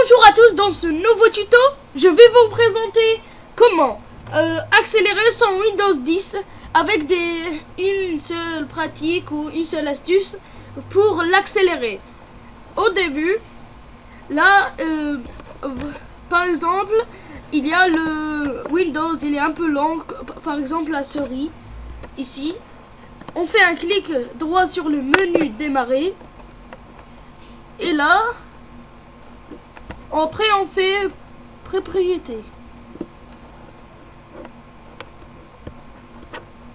Bonjour à tous, dans ce nouveau tuto, je vais vous présenter comment accélérer son Windows 10 avec une seule pratique ou une seule astuce pour l'accélérer. Au début, là, par exemple, il y a le Windows, il est un peu lent, par exemple la souris, ici. On fait un clic droit sur le menu démarrer, et là, après on fait propriété.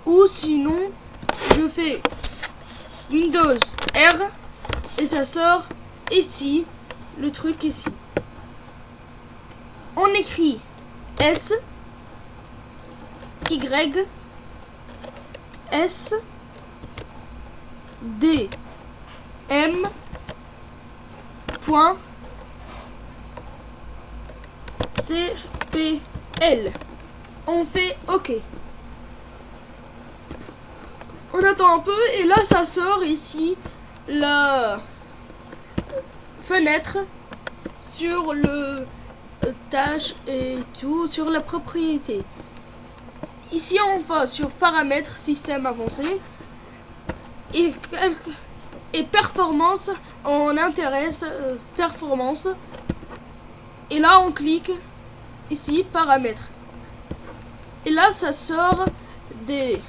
Ou sinon, je fais Windows R et ça sort ici, le truc ici. On écrit S, Y, S, D, M, point, C, P, L. On fait OK. On attend un peu et là ça sort ici la fenêtre sur le tâche et tout, sur la propriété. Ici on va sur paramètres, système avancé et performance, on intéresse performance et là on clique ici paramètres et là ça sort des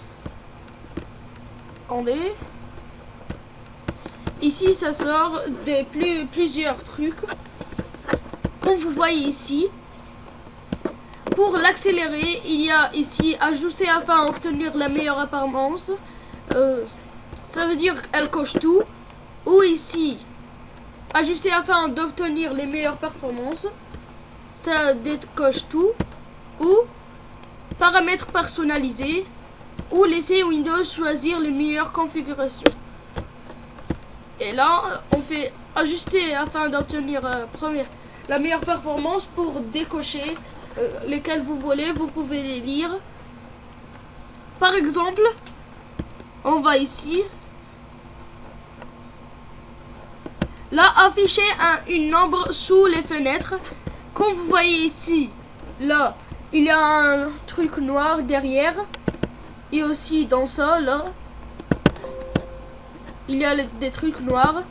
ici ça sort des plusieurs trucs comme vous voyez ici. Pour l'accélérer, il y a ici ajuster afin d'obtenir la meilleure performance, ça veut dire qu'elle coche tout, ou ici ajuster afin d'obtenir les meilleures performances, ça décoche tout, ou paramètres personnalisés, ou laisser Windows choisir les meilleures configurations. Et là, on fait ajuster afin d'obtenir la meilleure performance pour décocher lesquels vous voulez. Vous pouvez les lire. Par exemple, on va ici. Là, afficher un nombre sous les fenêtres. Comme vous voyez ici, là, il y a un truc noir derrière. Et aussi dans ça, là, il y a des trucs noirs,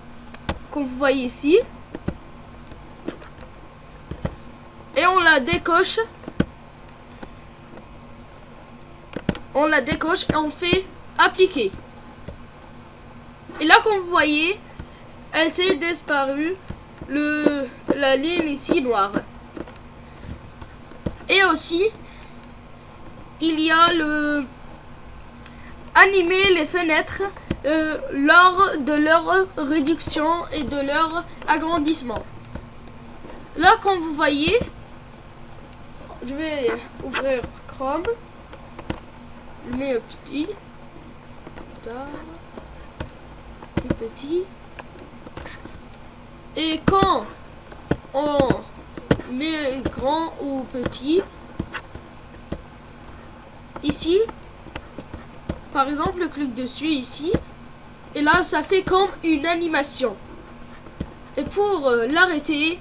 comme vous voyez ici. Et on la décoche. On la décoche et on fait appliquer. Et là, comme vous voyez, elle s'est disparue, la ligne ici noire. Et aussi, il y a le animer les fenêtres lors de leur réduction et de leur agrandissement. Là, comme vous voyez, je vais ouvrir Chrome, je mets petit, petit, et quand on met grand ou petit, ici, par exemple, je clique dessus ici, et là, ça fait comme une animation. Et pour l'arrêter,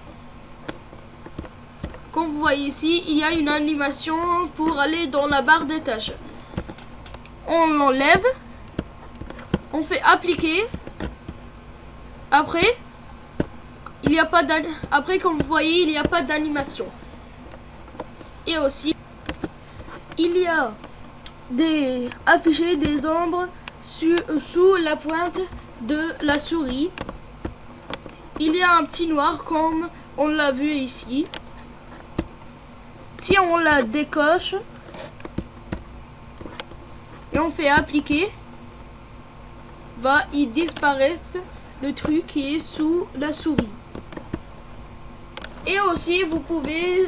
comme vous voyez ici, il y a une animation pour aller dans la barre des tâches. On l'enlève, on fait appliquer. Après, comme vous voyez, il n'y a pas d'animation. Et aussi, il y a afficher des ombres sous la pointe de la souris. Il y a un petit noir comme on l'a vu ici. Si on la décoche et on fait appliquer, il disparaître le truc qui est sous la souris. Et aussi vous pouvez,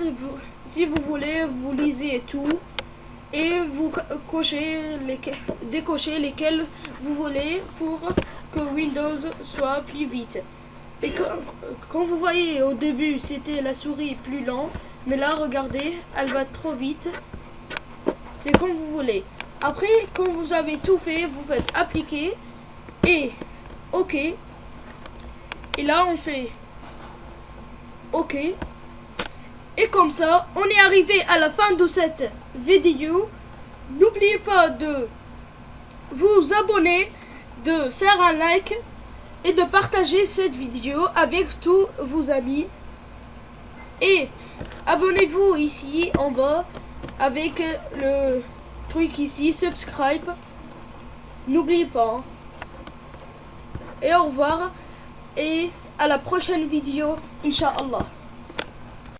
si vous voulez, vous lisez tout et vous décochez lesquels vous voulez pour que Windows soit plus vite. Et quand vous voyez au début c'était la souris plus lente, mais là regardez, elle va trop vite. C'est comme vous voulez. Après, quand vous avez tout fait, vous faites appliquer et OK. Et là on fait OK. OK. Et comme ça, on est arrivé à la fin de cette vidéo. N'oubliez pas de vous abonner, de faire un like et de partager cette vidéo avec tous vos amis. Et abonnez-vous ici en bas avec le truc ici, subscribe. N'oubliez pas. Et au revoir. Et à la prochaine vidéo, Inch'Allah.